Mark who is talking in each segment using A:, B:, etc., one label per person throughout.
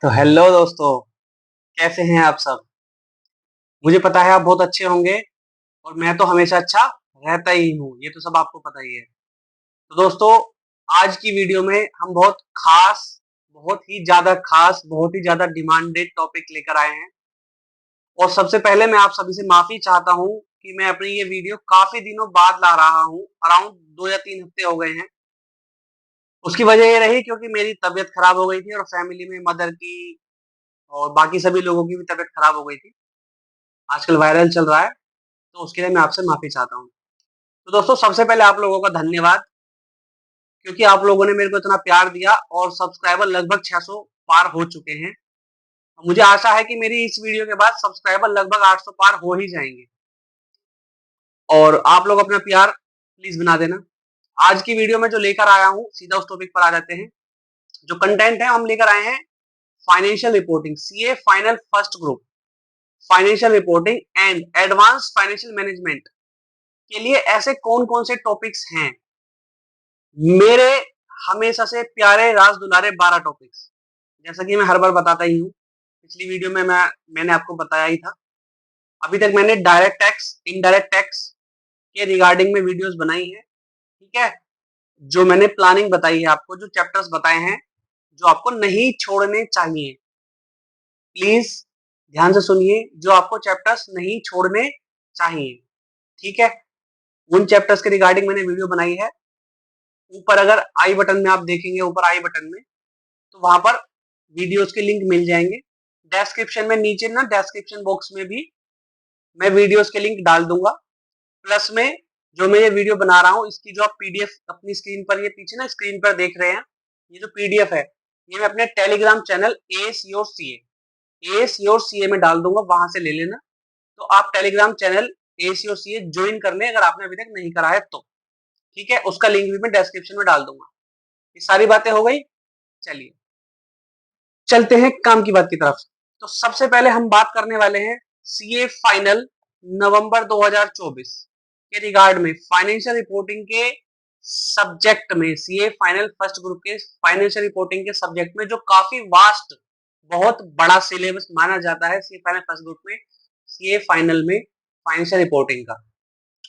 A: तो हेलो दोस्तों, कैसे हैं आप सब? मुझे पता है आप बहुत अच्छे होंगे और मैं तो हमेशा अच्छा रहता ही हूँ, ये तो सब आपको पता ही है। तो दोस्तों, आज की वीडियो में हम बहुत ही ज़्यादा खास, बहुत ही ज़्यादा डिमांडेड टॉपिक लेकर आए हैं। और सबसे पहले मैं आप सभी से माफ़ी चाहता हूँ कि मैं अपनी ये वीडियो काफ़ी दिनों बाद ला रहा हूँ, अराउंड 2 या 3 हफ्ते हो गए हैं। उसकी वजह ये रही क्योंकि मेरी तबीयत खराब हो गई थी और फैमिली में मदर की और बाकी सभी लोगों की भी तबीयत खराब हो गई थी। आजकल वायरल चल रहा है, तो उसके लिए मैं आपसे माफ़ी चाहता हूँ। तो दोस्तों, सबसे पहले आप लोगों का धन्यवाद, क्योंकि आप लोगों ने मेरे को इतना प्यार दिया और सब्सक्राइबर लगभग 600 पार हो चुके हैं। मुझे आशा है कि मेरी इस वीडियो के बाद सब्सक्राइबर लगभग 800 पार हो ही जाएँगे और आप लोग अपना प्यार प्लीज़ बना देना। आज की वीडियो में जो लेकर आया हूँ, सीधा उस टॉपिक पर आ जाते हैं। जो कंटेंट है हम लेकर आए हैं financial reporting, CA final first group, financial reporting and advance financial management के लिए ऐसे कौन-कौन से टॉपिक्स हैं। मेरे हमेशा से प्यारे राज दुलारे 12 टॉपिक्स, जैसा कि मैं हर बार बताता ही हूँ। पिछली वीडियो में मैंने आपको बताया ही था। अभी तक मैंने डायरेक्ट टैक्स, इनडायरेक्ट टैक्स के रिगार्डिंग में वीडियोस बनाई है, ठीक है? जो मैंने प्लानिंग बताई है आपको, जो चैप्टर्स बताए हैं, जो आपको नहीं छोड़ने चाहिए। प्लीज़ ध्यान से सुनिए, जो आपको चैप्टर्स नहीं छोड़ने चाहिए, ठीक है? उन चैप्टर्स के रिगार्डिंग मैंने वीडियो बनाई है। ऊपर अगर आई बटन में आप देखेंगे, ऊपर आई बटन में, तो वहां पर वीडियोस के लिंक मिल जाएंगे। डिस्क्रिप्शन में नीचे ना, डिस्क्रिप्शन बॉक्स में भी मैं वीडियोस के लिंक डाल दूंगा। प्लस में जो मैं ये वीडियो बना रहा हूँ, इसकी जो आप पीडीएफ अपनी स्क्रीन पर, ये पीछे ना स्क्रीन पर देख रहे हैं, ये जो पीडीएफ है, ये मैं अपने Telegram channel S your CA में डाल दूंगा, वहां से ले लेना। तो आप Telegram channel S your CA join कर लें अगर आपने अभी तक नहीं करा है तो, ठीक है? उसका लिंक भी मैं डिस्क्रिप्शन में डाल दूंगा। ये सारी बातें हो गई। चलिए चलते हैं काम की बात की तरफ। तो सबसे पहले हम बात करने वाले हैं सीए फाइनल नवंबर 2024 के रिगार्ड में, फाइनेंशियल रिपोर्टिंग के सब्जेक्ट में, सीए फाइनल फर्स्ट ग्रुप के फाइनेंशियल रिपोर्टिंग के सब्जेक्ट में, जो काफी वास्ट, बहुत बड़ा सिलेबस माना जाता है सीए फाइनल फर्स्ट ग्रुप में, सीए फाइनल में फाइनेंशियल रिपोर्टिंग का।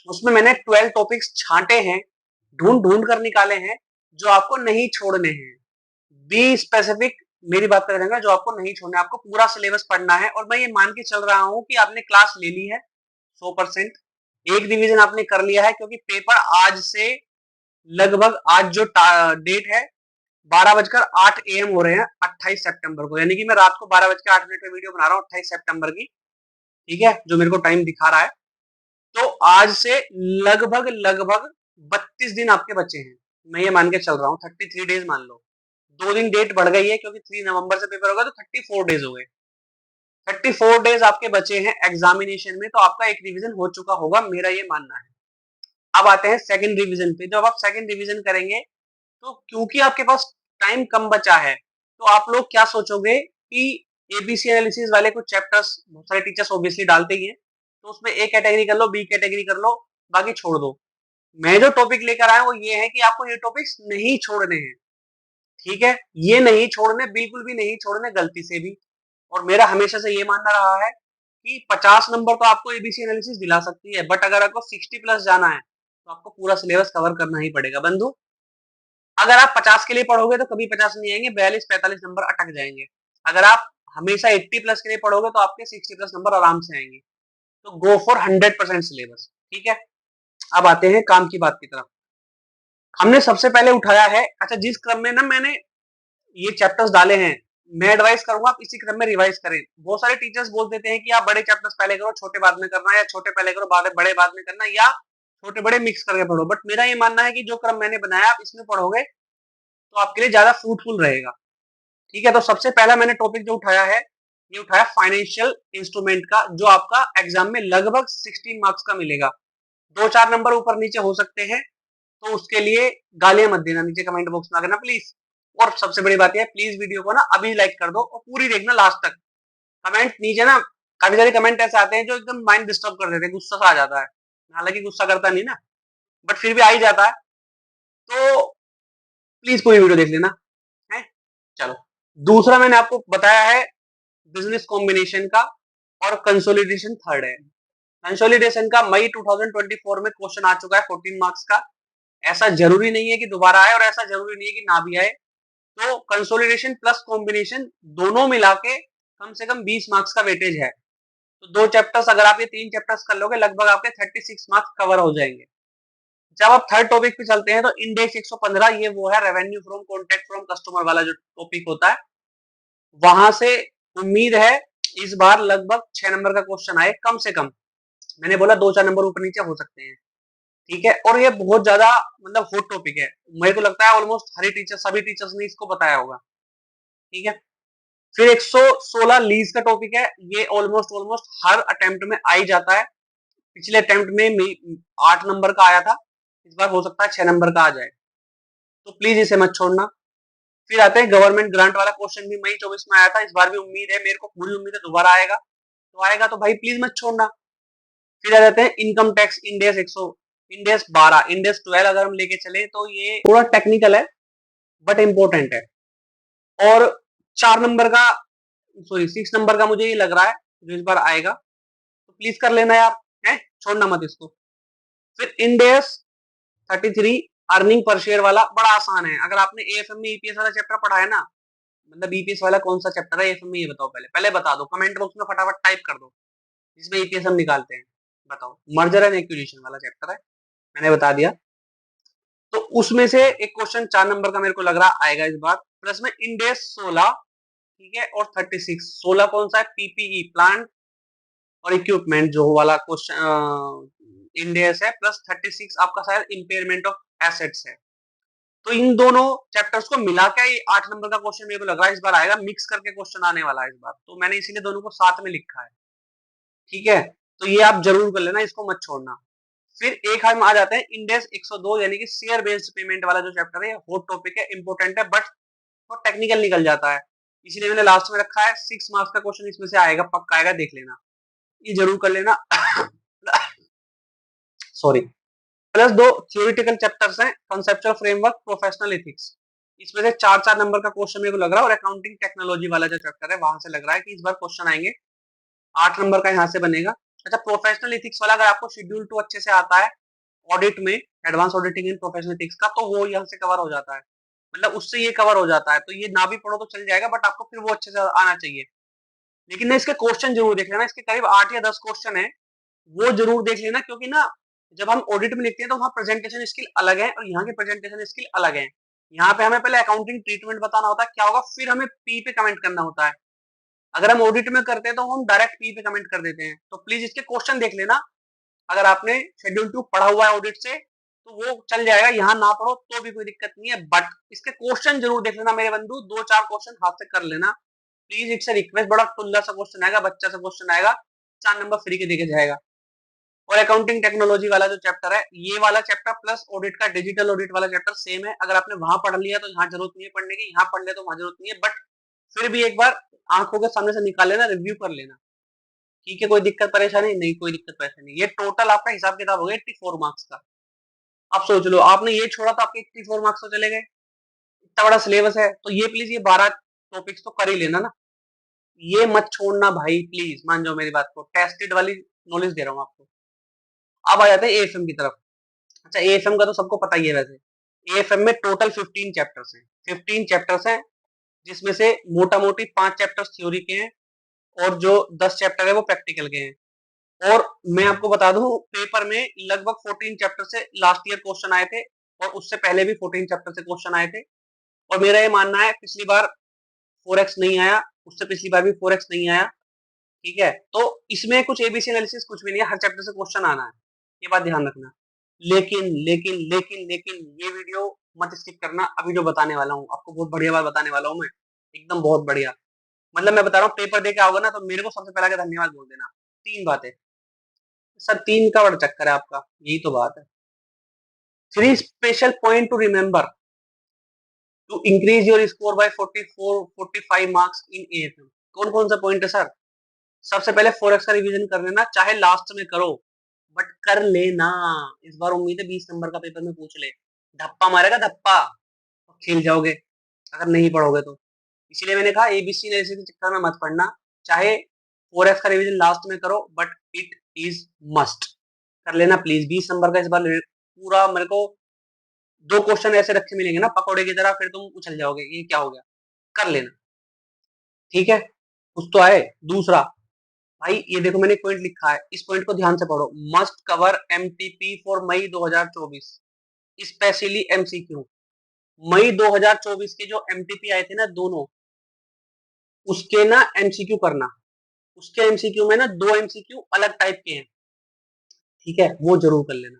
A: उसमें मैंने 12 टॉपिक्स छांटे हैं, ढूंढ ढूंढ कर निकाले हैं, जो आपको नहीं छोड़ने हैं। बी स्पेसिफिक, मेरी बात कर रहे हैं, जो आपको नहीं छोड़ना है, आपको पूरा सिलेबस पढ़ना है। और मैं ये मान के चल रहा हूँ कि आपने क्लास ले ली है 100%, एक रिवीजन आपने कर लिया है, क्योंकि पेपर आज से लगभग, आज जो डेट है 12:08 AM हो रहे हैं 28 सितंबर को, यानी कि मैं रात को 12:08 पे वीडियो बना रहा हूँ 28 सितंबर की, ठीक है? जो मेरे को टाइम दिखा रहा है। तो आज से लगभग लगभग 32 दिन आपके बचे हैं। मैं ये मान के चल रहा हूँ, 33 डेज मान लो। 2 दिन डेट बढ़ गई है क्योंकि 3 नवंबर से पेपर होगा, तो 34 डेज हो गए। 34 डेज आपके बचे हैं एग्जामिनेशन में, तो आपका एक रिवीजन हो चुका होगा, मेरा ये मानना है। अब आते हैं सेकंड रिवीजन पे। जब आप सेकंड रिवीजन करेंगे, तो क्योंकि आपके पास टाइम कम बचा है, तो आप लोग क्या सोचोगे कि एबीसी एनालिसिस वाले कुछ चैप्टर्स बहुत सारे टीचर्स ऑब्वियसली डालते ही हैं, तो उसमें ए कैटेगरी कर लो, बी कैटेगरी कर लो, बाकी छोड़ दो। मैं जो टॉपिक लेकर आया हूँ वो ये है कि आपको ये टॉपिक्स नहीं छोड़ने हैं, ठीक है? ये नहीं छोड़ने, बिल्कुल भी नहीं छोड़ने, गलती से भी। और मेरा हमेशा से ये मानना रहा है कि 50 नंबर तो आपको एबीसी एनालिसिस दिला सकती है, बट अगर आपको 60 प्लस जाना है, तो आपको पूरा सिलेबस कवर करना ही पड़ेगा बंधु। अगर आप 50 के लिए पढ़ोगे तो कभी 50 नहीं आएंगे, 42-45 नंबर अटक जाएंगे। अगर आप हमेशा 80 प्लस के लिए पढ़ोगे तो आपके 60 प्लस नंबर आराम से आएंगे। तो गो फॉर 100% सिलेबस, ठीक है? अब आते हैं काम की बात की तरफ। हमने सबसे पहले उठाया है, अच्छा, जिस क्रम में ना मैंने ये चैप्टर्स डाले हैं, मैं एडवाइस करूंगा आप इसी क्रम में रिवाइज करें। बहुत सारे टीचर्स बोल देते हैं कि आप बड़े चैप्टर्स पहले करो, छोटे बाद में करना, या छोटे पहले करो, बड़े बाद में करना, या छोटे बड़े मिक्स करके पढ़ो। बट मेरा ये मानना है कि जो क्रम मैंने बनाया आप इसमें पढ़ोगे तो आपके लिए ज्यादा फ्रूटफुल रहेगा, ठीक है? तो सबसे पहला मैंने टॉपिक जो उठाया है, ये उठाया फाइनेंशियल इंस्ट्रूमेंट का, जो आपका एग्जाम में लगभग 16 मार्क्स का मिलेगा। 2-4 नंबर ऊपर नीचे हो सकते हैं, तो उसके लिए गालियां मत देना, नीचे कमेंट बॉक्स में आकर ना प्लीज। और सबसे बड़ी बात है, प्लीज वीडियो को ना अभी लाइक कर दो और पूरी देखना लास्ट तक। कमेंट नीचे ना, काफी सारे कमेंट ऐसे आते हैं जो एकदम माइंड डिस्टर्ब कर देते हैं, गुस्सा सा आ जाता है। हालांकि गुस्सा करता नहीं ना, बट फिर भी आ ही जाता है। तो प्लीज पूरी वीडियो देख लेना है। चलो दूसरा मैंने आपको बताया है बिजनेस कॉम्बिनेशन का, और कंसोलिडेशन थर्ड है। कंसोलिडेशन का मई 2024 में क्वेश्चन आ चुका है 14 मार्क्स का। ऐसा जरूरी नहीं है कि दोबारा आए और ऐसा जरूरी नहीं है कि ना भी आए। तो कंसोलिडेशन प्लस कॉम्बिनेशन दोनों मिला के कम से कम 20 मार्क्स का वेटेज है। तो 2 चैप्टर्स अगर आप ये 3 चैप्टर्स कर लोगे लगभग आपके 36 मार्क्स कवर हो जाएंगे। जब आप थर्ड टॉपिक पे चलते हैं तो इंडेक्स 115, ये वो है revenue from contact from customer वाला जो टॉपिक होता है। वहां से उम्मीद है इस बार लगभग 6 नंबर का क्वेश्चन आए कम से कम। मैंने बोला 2-4 नंबर ऊपर नीचे हो सकते हैं, ठीक है। और ये बहुत ज्यादा मतलब हॉट टॉपिक है, मेरे को लगता है ऑलमोस्ट हर टीचर सभी टीचर्स ने इसको बताया होगा, ठीक है। फिर 116 लीज का टॉपिक है, ये ऑलमोस्ट ऑलमोस्ट हर अटेम्प्ट में आ ही जाता है। पिछले अटेम्प्ट में 8 नंबर का आया था, इस बार हो सकता है 6 नंबर का आ जाए, तो प्लीज इसे मत छोड़ना। फिर आते हैं गवर्नमेंट ग्रांट वाला क्वेश्चन, भी मई 24 में आया था, इस बार भी उम्मीद है, मेरे को पूरी उम्मीद है दोबारा आएगा, तो आएगा तो भाई प्लीज मत छोड़ना। फिर आ जाते हैं income tax index 100, index 12, index 12 अगर हम लेके चले तो ये थोड़ा टेक्निकल है बट इम्पोर्टेंट है। और 4 नंबर का, सॉरी 6 नंबर का मुझे ये लग रहा है जो इस बार आएगा, तो प्लीज कर लेना यार, है छोड़ना मत इसको। फिर इंडेक्स 33 अर्निंग पर शेयर वाला बड़ा आसान है, अगर आपने एएफएम में ईपीएस वाला चैप्टर पढ़ा है ना, मतलब ईपीएस वाला कौन सा चैप्टर है एएफएम में, ये बताओ, पहले पहले बता दो, कमेंट बॉक्स में फटाफट टाइप कर दो जिसमें ईपीएस हम निकालते हैं, बताओ। मर्जर एंड एक्विजिशन वाला चैप्टर है, मैंने बता दिया। तो उसमें से एक क्वेश्चन 4 नंबर का मेरे को लग रहा आएगा इस बार, प्लस में इंडेक्स 16, ठीक है, और 36, 16 कौन सा है, पीपीई प्लांट और इक्विपमेंट जो वाला क्वेश्चन इंडेक्स है, प्लस 36 आपका शायद इंपेयरमेंट ऑफ एसेट्स है। तो इन दोनों चैप्टर्स को मिला के ये 8 नंबर का क्वेश्चन मेरे को लग रहा है इस बार आएगा, मिक्स करके क्वेश्चन आने वाला है इस बार, तो मैंने इसीलिए दोनों को साथ में लिखा है, ठीक है। तो ये आप जरूर कर लेना, इसको मत छोड़ना। फिर एक हम आ जाते हैं इंडेक्स 102, यानी कि शेयर बेस्ड पेमेंट वाला जो चैप्टर है, हॉट टॉपिक है, इंपॉर्टेंट है, बट वो टेक्निकल निकल जाता है, इसीलिए मैंने लास्ट में रखा है। 6 मार्क्स का क्वेश्चन इसमें से आएगा, पक्का आएगा, देख लेना, ये जरूर कर लेना। सॉरी। प्लस 2 थियोरिटिकल चैप्टर्स हैं, कंसेप्चुअल फ्रेमवर्क, प्रोफेशनल एथिक्स, इसमें से 4-4 नंबर का क्वेश्चन मेरे को लग रहा है। और अकाउंटिंग टेक्नोलॉजी वाला जो चैप्टर है वहां से लग रहा है कि इस बार क्वेश्चन आएंगे, 8 नंबर का यहाँ से बनेगा। अच्छा, प्रोफेशनल एथिक्स वाला अगर आपको शेड्यूल 2 अच्छे से आता है ऑडिट में, advance auditing in professional ethics का, तो वो यहाँ से कवर हो जाता है, मतलब उससे ये कवर हो जाता है, तो ये ना भी पढ़ो तो चल जाएगा, बट आपको फिर वो अच्छे से आना चाहिए। लेकिन ना इसके क्वेश्चन जरूर देख लेना, इसके करीब 8 या 10 क्वेश्चन है, वो जरूर देख लेना, क्योंकि ना जब हम ऑडिट में लिखते हैं तो वहाँ प्रेजेंटेशन स्किल अलग है और यहाँ की प्रेजेंटेशन स्किल अलग है। यहाँ पे हमें पहले अकाउंटिंग ट्रीटमेंट बताना होता है क्या होगा, फिर हमें पी पे कमेंट करना होता है। अगर हम ऑडिट में करते हैं तो हम डायरेक्ट पी पे कमेंट कर देते हैं, तो प्लीज इसके क्वेश्चन देख लेना। अगर आपने शेड्यूल 2 पढ़ा हुआ है ऑडिट से तो वो चल जाएगा, यहाँ ना पढ़ो तो भी कोई दिक्कत नहीं है, बट इसके क्वेश्चन जरूर देख लेना मेरे बंधु, 2-4 क्वेश्चन हाथ से कर लेना प्लीज, इट्स रिक्वेस्ट। बड़ा टुल्ला सा क्वेश्चन आएगा, बच्चा सा क्वेश्चन आएगा, 4 नंबर फ्री के देके जाएगा। और अकाउंटिंग टेक्नोलॉजी वाला जो चैप्टर है, ये वाला चैप्टर प्लस ऑडिट का डिजिटल ऑडिट वाला चैप्टर सेम है, अगर आपने वहां पढ़ लिया तो यहाँ जरूरत नहीं है पढ़ने की, यहाँ पढ़ ले तो वहां जरूरत नहीं है, बट फिर भी एक बार आंखों के सामने से निकाल लेना, रिव्यू कर लेना, ठीक है। कोई दिक्कत परेशानी नहीं, कोई दिक्कत परेशानी। ये टोटल आपका हिसाब किताब हो गया 84 मार्क्स का। आप सोच लो, आपने ये छोड़ा तो आपके 84 मार्क्स तो चले गए, इतना बड़ा सिलेबस है, तो ये प्लीज ये 12 टॉपिक्स तो कर ही लेना ना, ये मत छोड़ना भाई, प्लीज मान जाओ मेरी बात को, टेस्टेड वाली नॉलेज दे रहा हूँ आपको। अब आ जाते हैं एएफएम की तरफ। अच्छा, एएफएम का तो सबको पता ही है वैसे, एएफएम में टोटल 15 चैप्टर्स हैं, 15 चैप्टर्स हैं, जिसमें से मोटा मोटी 5 चैप्टर्स थ्योरी के हैं और जो 10 चैप्टर है वो प्रैक्टिकल के हैं। और मैं आपको बता दूं, पेपर में लगभग 14 चैप्टर से लास्ट ईयर क्वेश्चन आए थे, और उससे पहले भी 14 चैप्टर से क्वेश्चन आए थे। और मेरा ये मानना है पिछली बार 4x नहीं आया, उससे पिछली बार भी 4x नहीं आया, ठीक है। तो इसमें कुछ एबीसी एनालिसिस कुछ भी नहीं है, हर चैप्टर से क्वेश्चन आना है, ये बात ध्यान रखना। लेकिन लेकिन लेकिन लेकिन ये वीडियो मत स्किप करना, अभी जो बताने वाला हूँ आपको बहुत बढ़िया बात बताने वाला हूँ मैं, एकदम बहुत बढ़िया। मतलब मैं बता रहा हूँ, पेपर दे के आओगे ना तो मेरे को सबसे पहले धन्यवाद बोल देना। 3 बातें सर, 3 का बड़ा चक्कर है आपका, यही तो बात है। 3 special point to remember to increase your score by 44-45 marks in AFM. कौन कौन सा पॉइंट है सर? सबसे पहले 4x का रिवीजन कर लेना, चाहे लास्ट में करो, बट कर लेना। इस बार उम्मीद है 20 नंबर का पेपर में पूछ ले, धप्पा मारेगा धप्पा, तो खेल जाओगे अगर नहीं पढ़ोगे तो। इसीलिए मैंने कहा एबीसी एनालिसिस के चक्कर में मत पड़ना, चाहे 4F का रिवीजन लास्ट में करो, बट इट इज मस्ट कर लेना प्लीज। 20 नंबर का इस बार पूरा मेरे को 2 क्वेश्चन ऐसे रखे मिलेंगे ना पकौड़े की तरह, फिर तुम उछल जाओगे ये क्या हो गया। कर लेना, ठीक है। कुछ तो आए। दूसरा भाई ये देखो मैंने पॉइंट लिखा है, इस पॉइंट को ध्यान से पढ़ो। Must cover MTP for May 2024, स्पेशली एमसीक्यू। मई 2024 के जो एमटीपी आए थे ना दोनों, उसके ना एमसीक्यू करना। उसके एमसीक्यू में ना 2 एमसीक्यू अलग टाइप के हैं, ठीक है, वो जरूर कर लेना।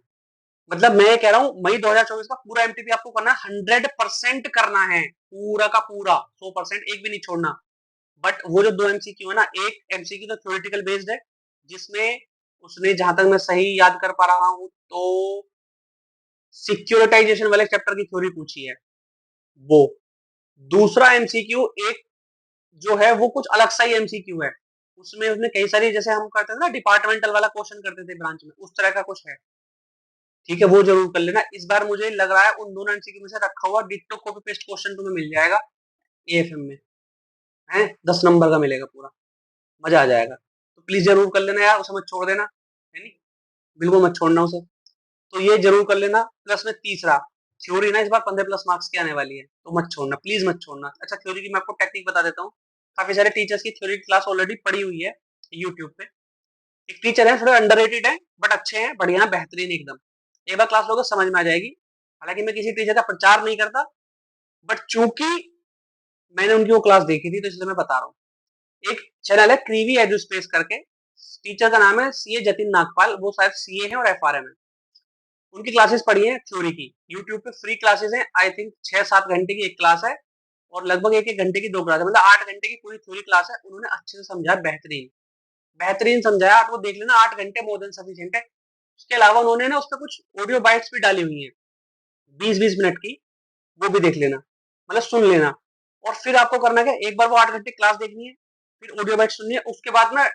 A: मतलब मैं ये कह रहा हूँ मई 2024 का पूरा एमटीपी आपको करना है, 100% करना है, पूरा का पूरा, 100%, एक भी नहीं छोड़ना। बट वो जो 2 एमसीक्यू है ना, एक एमसीक्यू तो थ्योरेटिकल बेस्ड है, जिसमें उसने जहां तक मैं सही याद कर पा रहा हूं तो सिक्योरिटाइजेशन वाले चैप्टर की थ्योरी पूछी है वो। दूसरा एमसीक्यू एक जो है वो कुछ अलग सा ही एमसीक्यू है, उसमें उसने कई सारी, जैसे हम करते थे ना डिपार्टमेंटल वाला क्वेश्चन करते थे ब्रांच में, उस तरह का कुछ है, ठीक है, वो जरूर कर लेना। इस बार मुझे लग रहा है उन दोनों एमसीक्यू में से रखा हुआ डिट्टो कॉपी पेस्ट क्वेश्चन तुम्हें मिल जाएगा एएफएम में, है 10 नंबर का मिलेगा पूरा, मजा आ जाएगा। तो प्लीज जरूर कर लेना यार, उसे मत छोड़ देना, है नहीं, बिल्कुल मत छोड़ना उसे। तो ये जरूर कर लेना। प्लस में तीसरा थ्योरी ना इस बार 15 प्लस मार्क्स की आने वाली है, तो मत छोड़ना, प्लीज मत छोड़ना। अच्छा थ्योरी की मैं आपको टेक्निक बता देता हूँ, काफी सारे टीचर्स की थ्योरी क्लास ऑलरेडी पड़ी हुई है यूट्यूब पे। एक टीचर है, थोड़े अंडररेटेड है बट अच्छे हैं, बढ़िया बेहतरीन एकदम, एक बार क्लास लोगों को समझ में आ जाएगी। हालांकि मैं किसी टीचर का प्रचार नहीं करता, बट चूंकि मैंने उनकी वो क्लास देखी थी तो इसलिए मैं बता रहा हूँ। एक चैनल है क्रीवी एडू स्पेस करके, टीचर का नाम है सीए जतिन नागपाल, वो शायद सीए है और एफआरएम है। उनकी क्लासेस पढ़ी है थ्योरी की, यूट्यूब पे फ्री क्लासेस है, आई थिंक 6-7 घंटे की एक क्लास है, और लगभग 1-1 घंटे की 2 क्लास है, मतलब 8 घंटे की पूरी थ्योरी क्लास है। उन्होंने अच्छे से समझाया, बेहतरीन बेहतरीन समझाया, आप वो देख लेना, 8 घंटे मोर देन सफिशिएंट है। उसके अलावा उन्होंने ना उसपे कुछ ऑडियो बाइट्स भी डाली हुई है 20-20 मिनट की, वो भी देख लेना, मतलब सुन लेना। और फिर आपको करना क्या, एक बार वो 8 घंटे क्लास देखनी है, फिर ऑडियो बाइट सुननी है, उसके बाद ना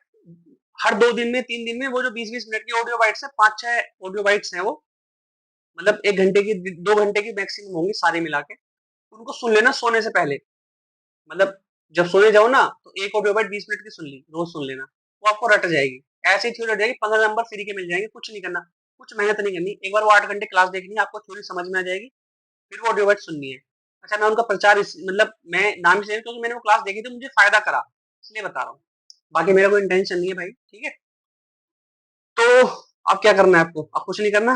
A: हर 2 दिन में 3 दिन में वो जो 20-20 मिनट की ऑडियो बाइट्स है, 5-6 ऑडियो बाइट्स हैं वो, मतलब 1 घंटे की 2 घंटे की मैक्सिमम होंगी सारी मिला के, उनको सुन लेना सोने से पहले। मतलब जब सोने जाओ ना तो एक ऑडियो बाइट 20 मिनट की सुन ली, रोज सुन लेना, वो आपको रट जाएगी, ऐसी थ्योरी रट जाएगी, 15 नंबर फ्री के मिल जाएंगे, कुछ नहीं करना, कुछ मेहनत नहीं करनी, एक बार वो 8 घंटे क्लास देखनी है, आपको थ्योरी समझ में आ जाएगी, फिर वो ऑडियो बाइट सुननी है। अच्छा मैं उनका प्रचार मतलब मैं नाम इसलिए क्योंकि मैंने वो क्लास देखी थी, मुझे फायदा करा, इसलिए बता रहा हूँ, बाकी मेरा कोई इंटेंशन नहीं है भाई, ठीक है। तो अब क्या करना है आपको, अब कुछ नहीं करना,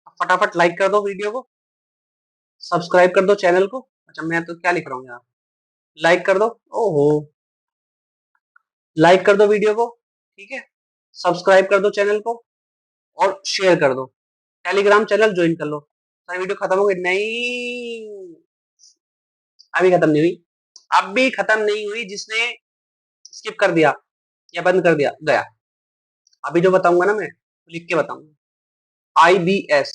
A: अब फटाफट लाइक कर दो वीडियो को, सब्सक्राइब कर दो चैनल को। अच्छा मैं तो क्या लिख रहा हूँ यार, लाइक कर दो, ओहो, लाइक कर दो वीडियो को, ठीक है, सब्सक्राइब कर दो चैनल को, और शेयर कर दो, टेलीग्राम चैनल ज्वाइन कर लो। सारी वीडियो खत्म हो गई नहीं, अभी खत्म नहीं हुई, अभी खत्म नहीं हुई, जिसने स्किप कर दिया या बंद कर दिया गया, अभी जो बताऊंगा ना मैं लिख के बताऊंगा। आईबीएस,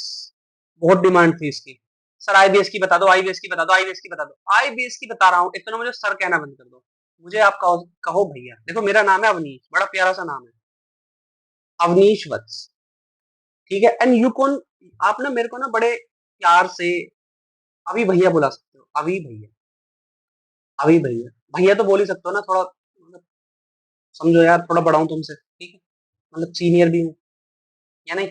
A: बहुत डिमांड थी इसकी, सर आईबीएस की बता दो, आईबीएस की बता दो, आईबीएस की बता दो, आईबीएस की बता रहा हूँ, इतना मुझे सर कहना बंद कर दो, मुझे आप कहो भैया। देखो मेरा नाम है अवनीश, बड़ा प्यारा सा नाम है, अवनीश वत्स, ठीक है। एंड यू कौन, आप ना मेरे को ना बड़े प्यार से अभी भैया बुला सकते हो, अभी भैया, अभी भैया, भैया तो बोल ही सकते हो ना, थोड़ा मतलब समझो यार, थोड़ा बड़ा हूं तुमसे, ठीक है, मतलब सीनियर भी हूँ या नहीं,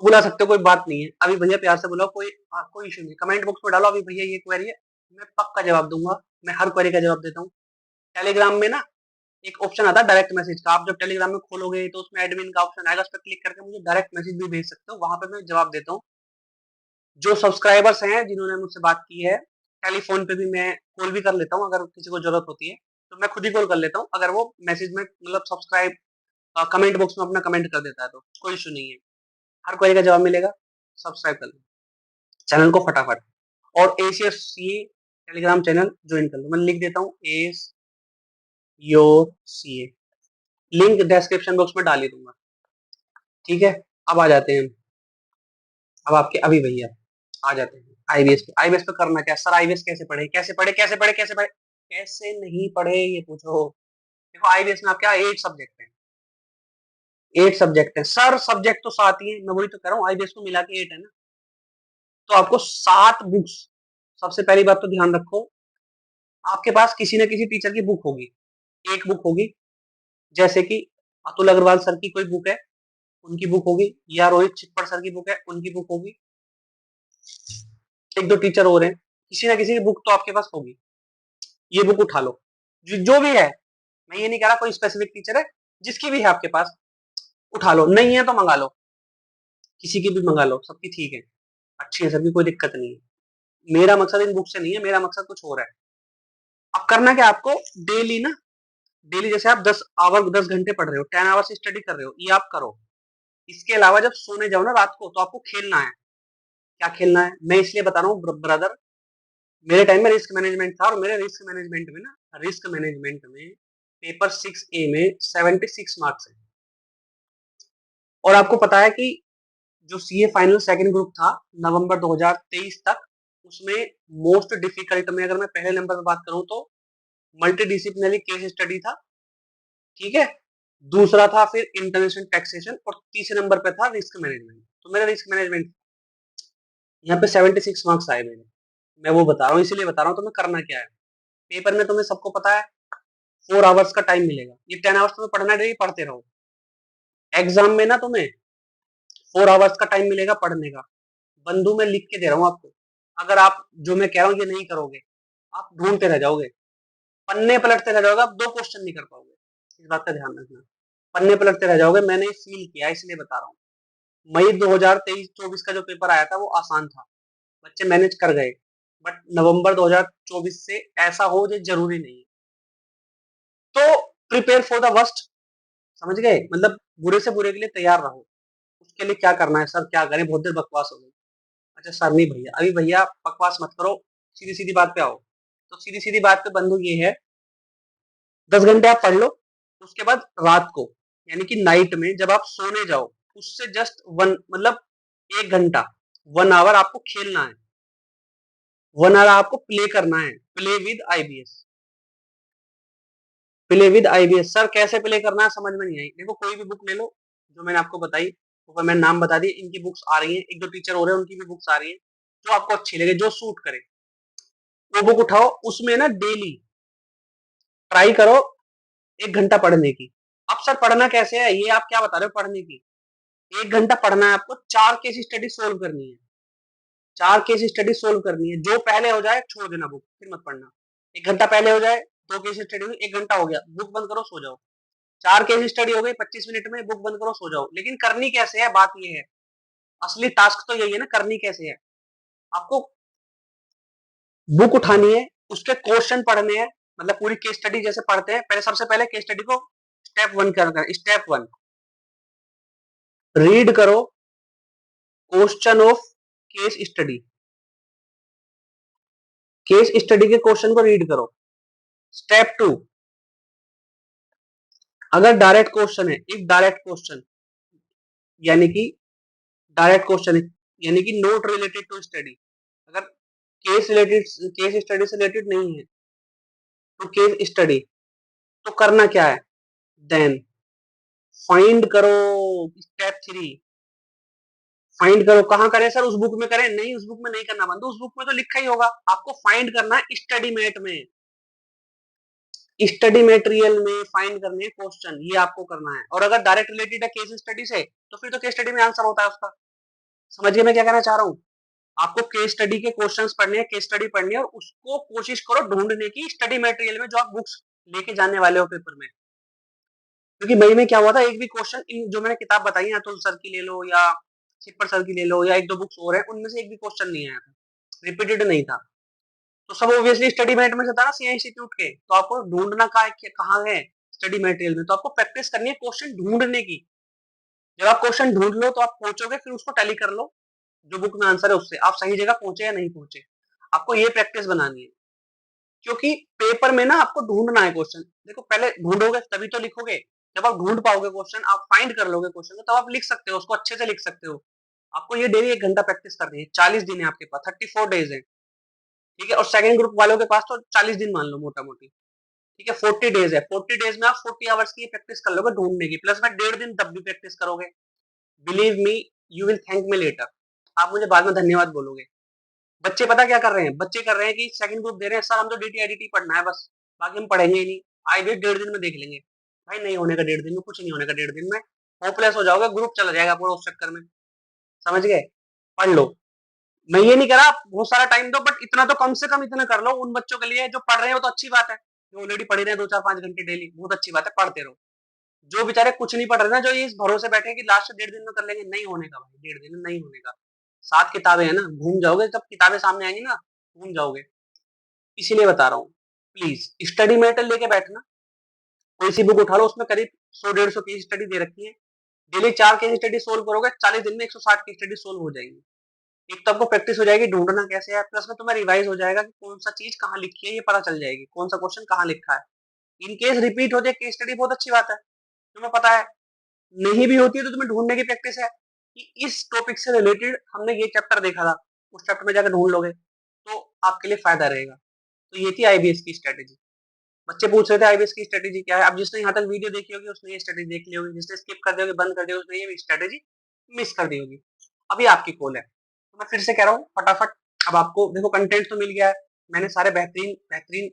A: बुला सकते हो, कोई बात नहीं है, अभी भैया प्यार से बुलाओ, कोई इशू नहीं, कमेंट बॉक्स में डालो अभी भैया ये क्वेरी है, मैं पक्का जवाब दूंगा, मैं हर क्वेरी का जवाब देता हूँ। टेलीग्राम में ना एक ऑप्शन आता है डायरेक्ट मैसेज का, आप जब टेलीग्राम में खोलोगे तो उसमें एडमिन का ऑप्शन आएगा, उस पर क्लिक करके मुझे डायरेक्ट मैसेज भी भेज सकते हो, वहां पे मैं जवाब देता हूँ। जो सब्सक्राइबर्स हैं जिन्होंने मुझसे बात की है, टेलीफोन पे भी मैं कॉल भी कर लेता हूँ, अगर किसी को जरूरत होती है तो मैं खुद ही कॉल कर लेता हूँ, अगर वो मैसेज में मतलब सब्सक्राइब कमेंट बॉक्स में अपना कमेंट कर देता है तो कोई इशू नहीं है, हर क्वेरी का जवाब मिलेगा। सब्सक्राइब कर लो चैनल को फटाफट, और ACS C Telegram channel join कर लो, मैं लिख देता हूँ S your C, link description box में डाल ही दूंगा, ठीक है। अब आ जाते हैं, अब आपके अभी भैया आ जाते हैं आईबीएस पे। आईबीएस पे करना क्या सर, आईबीएस कैसे पढ़े, कैसे पढ़े, कैसे पढ़े, कैसे पढ़े, कैसे नहीं पढ़े ये पूछो। देखो आईबीएस में आपके 8 सब्जेक्ट है, 8 सब्जेक्ट है सर, सब्जेक्ट तो 7 ही है, मैं वही तो कह रहा हूँ, आईबीएस को मिला के 8 है ना, तो आपको 7 बुक्स, सबसे पहली बात तो ध्यान रखो, आपके पास किसी न किसी टीचर की बुक होगी, एक बुक होगी, जैसे कि अतुल अग्रवाल सर की कोई बुक है, उनकी बुक होगी, या रोहित चिप्पड़ सर की बुक है, उनकी बुक होगी, एक दो टीचर और हैं, किसी न किसी की बुक तो आपके पास होगी। ये बुक उठा लो, जो भी है, मैं ये नहीं कह रहा कोई स्पेसिफिक टीचर है, जिसकी भी है आपके पास उठा लो, नहीं है तो मंगा लो, किसी की भी मंगा लो, सबकी ठीक है, अच्छी है, सबकी कोई दिक्कत नहीं है। मेरा मकसद इन बुक से नहीं है, मेरा मकसद कुछ और है। अब करना क्या आपको, डेली ना, डेली जैसे आप 10 घंटे पढ़ रहे हो, 10 आवर्स स्टडी कर रहे हो, ये आप करो। इसके अलावा जब सोने जाओ ना रात को, तो आपको खेलना है। क्या खेलना है, मैं इसलिए बता रहा हूँ ब्रदर, मेरे टाइम में रिस्क मैनेजमेंट था, और मेरे रिस्क मैनेजमेंट में पेपर 6A में 76 मार्क्स है। और आपको पता है कि जो सीए फाइनल सेकंड ग्रुप था नवंबर 2023 तक, उसमें मोस्ट डिफिकल्ट में अगर मैं पहले नंबर पर बात करूं तो मल्टी डिसिप्लिनरी केस स्टडी था, ठीक है, दूसरा था फिर इंटरनेशनल टैक्सेशन, और तीसरे नंबर पे था रिस्क मैनेजमेंट। तो मेरा रिस्क मैनेजमेंट, यहाँ पे 76 मार्क्स आए मेरे। मैं वो बता रहा हूँ, इसीलिए बता रहा हूँ तुम्हें करना क्या है। पेपर में तुम्हें सबको पता है 4 आवर्स का टाइम मिलेगा, ये 10 आवर्स तुम्हें पढ़ना है, पढ़ते रहो। एग्जाम में ना तुम्हें 4 आवर्स का टाइम मिलेगा पढ़ने का, बंधु मैं लिख के दे रहा हूँ आपको। अगर आप जो मैं कह रहा हूँ ये नहीं करोगे, आप ढूंढते रह जाओगे, पन्ने पलटते रह जाओगे, आप 2 क्वेश्चन नहीं कर पाओगे, इस बात का ध्यान रखना। पन्ने पलटते रह जाओगे, मैंने फील किया इसलिए बता रहा हूँ। मई 2023-24 का जो पेपर आया था वो आसान था, बच्चे मैनेज कर गए, बट नवंबर 2024 से ऐसा हो ये जरूरी नहीं है। तो प्रिपेयर फॉर द वर्स्ट, समझ गए, मतलब बुरे से बुरे के लिए तैयार रहो। उसके लिए क्या करना है, सर क्या करें, बहुत देर बकवास हो गई। अच्छा सर नहीं भैया, अभी भैया बकवास मत करो, सीधी सीधी बात पे आओ। तो सीधी सीधी बात पे बंधु ये है, 10 घंटे आप पढ़ लो, उसके बाद रात को यानी कि नाइट में जब आप सोने जाओ, उससे जस्ट वन मतलब 1 घंटा, 1 आवर आपको खेलना है, 1 आवर आपको प्ले करना है, play with IBS. Play with IBS sir कैसे प्ले करना है समझ में नहीं आई। देखो कोई भी बुक ले लो जो मैंने आपको बताई, ऊपर मैंने नाम बता दिए, इनकी बुक्स आ रही हैं, एक दो टीचर हो रहे हैं उनकी भी बुक्स आ रही हैं, जो आपको अच्छी लगे, जो सूट करे, वो बुक उठाओ। उसमें ना डेली ट्राई करो 1 घंटा पढ़ने की। अब सर पढ़ना कैसे है, ये आप क्या बता रहे हो पढ़ने की, 1 घंटा पढ़ना है आपको, 4 केस स्टडी सोल्व करनी है, 4 केस स्टडी सोल्व करनी है, जो पहले हो जाए छोड़ देना बुक, फिर मत पढ़ना। 1 घंटा पहले हो जाए, 2 केस स्टडी हुई, 1 घंटा हो गया, बुक बंद करो सो जाओ। 4 केस स्टडी हो गई 25 मिनट में, बुक बंद करो सो जाओ। लेकिन करनी कैसे है, बात ये है, असली टास्क तो यही है ना, करनी कैसे है। आपको बुक उठानी है, उसके क्वेश्चन पढ़ने हैं, मतलब पूरी केस स्टडी जैसे पढ़ते हैं, पहले सबसे पहले केस स्टडी को स्टेप 1 करना है। स्टेप 1 रीड करो question of case study, case study के क्वेश्चन को रीड करो। स्टेप 2 अगर डायरेक्ट क्वेश्चन है, इफ डायरेक्ट क्वेश्चन यानी कि डायरेक्ट क्वेश्चन है, यानी कि नोट रिलेटेड टू स्टडी, अगर केस स्टडी से रिलेटेड नहीं है तो केस स्टडी, तो करना क्या है, देन फाइंड करो। स्टेप 3 फाइंड करो, कहां करें सर, उस बुक में करें, नहीं उस बुक में नहीं करना बंधु, उस बुक में तो लिखा ही होगा, आपको फाइंड करना है स्टडी मेट में, स्टडी मटेरियल में फाइंड करने क्वेश्चन, ये आपको करना है। और अगर डायरेक्ट रिलेटेड है केस स्टडी से, तो फिर तो केस स्टडी में आंसर होता है उसका। समझिए मैं क्या कहना चाह रहा हूँ, आपको केस स्टडी के क्वेश्चंस पढ़ने हैं, केस स्टडी पढ़नी है, और उसको कोशिश करो ढूंढने की स्टडी मटेरियल में, जो आप बुक्स लेके जाने वाले हो पेपर में। क्योंकि मई में क्या हुआ था, एक भी क्वेश्चन इन जो मैंने किताब बताई है, अतुल सर की ले लो या छिप्पर सर की ले लो, या एक दो बुक्स और है, उनमें से एक भी क्वेश्चन नहीं आया था, रिपीटेड नहीं था। तो सब ऑब्वियसली स्टडी मेट में से था ना, सीए इंस्टीट्यूट के, तो आपको ढूंढना कहाँ है, स्टडी मटेरियल में। तो आपको प्रैक्टिस करनी है क्वेश्चन ढूंढने की। जब आप क्वेश्चन ढूंढ लो तो आप पहुंचोगे, फिर उसको टैली कर लो, जो बुक में आंसर है उससे आप सही जगह पहुंचे या नहीं पहुंचे। आपको ये प्रैक्टिस बनानी है, क्योंकि पेपर में ना आपको ढूंढना है क्वेश्चन। देखो पहले ढूंढोगे तभी तो लिखोगे, जब आप ढूंढ पाओगे क्वेश्चन, आप फाइंड कर लोगे क्वेश्चन को, तब आप लिख सकते हो, उसको अच्छे से लिख सकते हो। आपको ये डेली 1 घंटा प्रैक्टिस करनी है, 40 दिन है आपके पास, 34 डेज है, ठीक है। और सेकंड ग्रुप वालों के पास तो 40 दिन मान लो मोटा मोटी, ठीक है। 40 डेज है, 40 डेज में आप 40 आवर्स की प्रैक्टिस कर लोगे ढूंढने की, प्लस में 1.5 दिन तब भी प्रैक्टिस करोगे। Believe me, you will thank me later, आप मुझे बाद में धन्यवाद बोलोगे। बच्चे पता क्या कर रहे हैं? बच्चे कर रहे हैं कि सेकंड ग्रुप दे रहे हैं, सर हम तो डीटीआईडीटी पढ़ना है बस, बाकी हम पढ़ेंगे ही नहीं, आएंगे 1.5 दिन में देख लेंगे। भाई नहीं होने का 1.5 दिन में, कुछ नहीं होने का 1.5 दिन में, होपलेस हो जाओगे, ग्रुप चला जाएगा पूरा उस चक्कर में, समझ गए? पढ़ लो। मैं ये नहीं कह रहा बहुत सारा टाइम दो, बट इतना तो कम से कम इतना कर लो उन बच्चों के लिए जो पढ़ रहे हैं, वो तो अच्छी बात है, जो ऑलरेडी पढ़ रहे हैं 2 4 5 घंटे डेली, बहुत अच्छी बात है, पढ़ते रहो। जो बेचारे कुछ नहीं पढ़ रहे ना, जो ये इस भरोसे बैठे हैं कि लास्ट 1.5 दिन में कर लेंगे, नहीं होने का भाई, 1.5 दिन में नहीं होने का। 7 किताबें हैं ना, घूम जाओगे, जब किताबें सामने आएंगी ना, घूम जाओगे। इसीलिए बता रहा हूँ, प्लीज स्टडी मेटेरियल लेके बैठना, कोई सी बुक उठा लो, उसमें करीब 100 150 केस स्टडी दे रखी है, डेली 4 केस स्टडी सोल्व करोगे, 40 दिन में 160 केस स्टडी सोल्व हो जाएगी। एक तो आपको प्रैक्टिस हो जाएगी ढूंढना कैसे है, प्लस में तुम्हें रिवाइज हो जाएगा कि कौन सा चीज कहाँ लिखी है, ये पता चल जाएगी कौन सा क्वेश्चन कहाँ लिखा है। इन केस रिपीट हो जाए केस स्टडी, बहुत अच्छी बात है, तुम्हें पता है। नहीं भी होती है तो तुम्हें ढूंढने की प्रैक्टिस है कि इस टॉपिक से रिलेटेड हमने ये चैप्टर देखा था, उस चैप्टर में जाकर ढूंढ लोगे तो आपके लिए फायदा रहेगा। तो ये थी आईबीएस की स्ट्रेटेजी। बच्चे पूछ रहे थे आईबीएस की स्ट्रेटेजी क्या है, अब जिसने यहाँ तक वीडियो देखी होगी उसने ये स्ट्रेटेजी देख ली होगी, जिसने स्किप कर दी होगी, बंद कर दी होगी, उसने ये स्ट्रेटेजी मिस कर दी होगी। अभी आपकी कॉल है, तो मैं फिर से कह रहा हूँ फटाफट। अब आपको देखो कंटेंट तो मिल गया है, मैंने सारे बेहतरीन बेहतरीन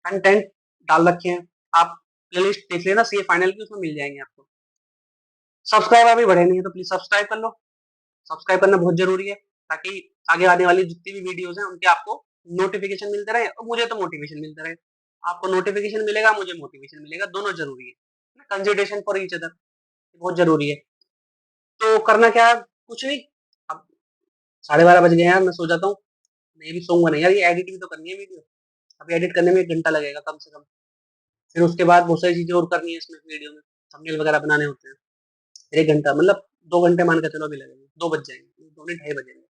A: कंटेंट डाल रखे हैं, आप प्लेलिस्ट देख लेना सी फाइनल की, उसमें मिल जाएंगे आपको। सब्सक्राइबर अभी बढ़े नहीं है तो प्लीज सब्सक्राइब कर लो, सब्सक्राइब करना बहुत जरूरी है, ताकि आगे आने वाली जितनी भी वीडियोस हैं उनके आपको नोटिफिकेशन मिलते रहे, और मुझे तो मोटिवेशन मिलता रहे। आपको नोटिफिकेशन मिलेगा, मुझे मोटिवेशन मिलेगा, दोनों जरूरी है, कंसिडरेशन फॉर ईच अदर, बहुत जरूरी है। तो करना क्या है, कुछ नहीं। अब 12:30 बज गए हैं यार, मैं सो जाता हूँ। नहीं भी सोऊंगा नहीं यार, ये एडिट भी तो करनी है वीडियो, अभी एडिट करने में 1 घंटा लगेगा कम से कम, फिर उसके बाद बहुत सारी चीजें और करनी है इसमें वीडियो में, थंबनेल वगैरह बनाने होते हैं, फिर 1 घंटा मतलब 2 घंटे मान के चलो अभी लगेंगे, 2 बज जाएंगे, 2 नहीं 2:30 बजेंगे,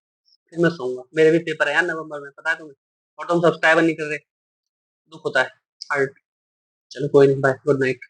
A: फिर मैं सोऊंगा। मेरे भी पेपर है यार नवंबर में, पता है तुम्हें, और तुम सब्सक्राइबर नहीं कर रहे, दुख होता है, हार्ट। चलो कोई नहीं, बाय, गुड नाइट।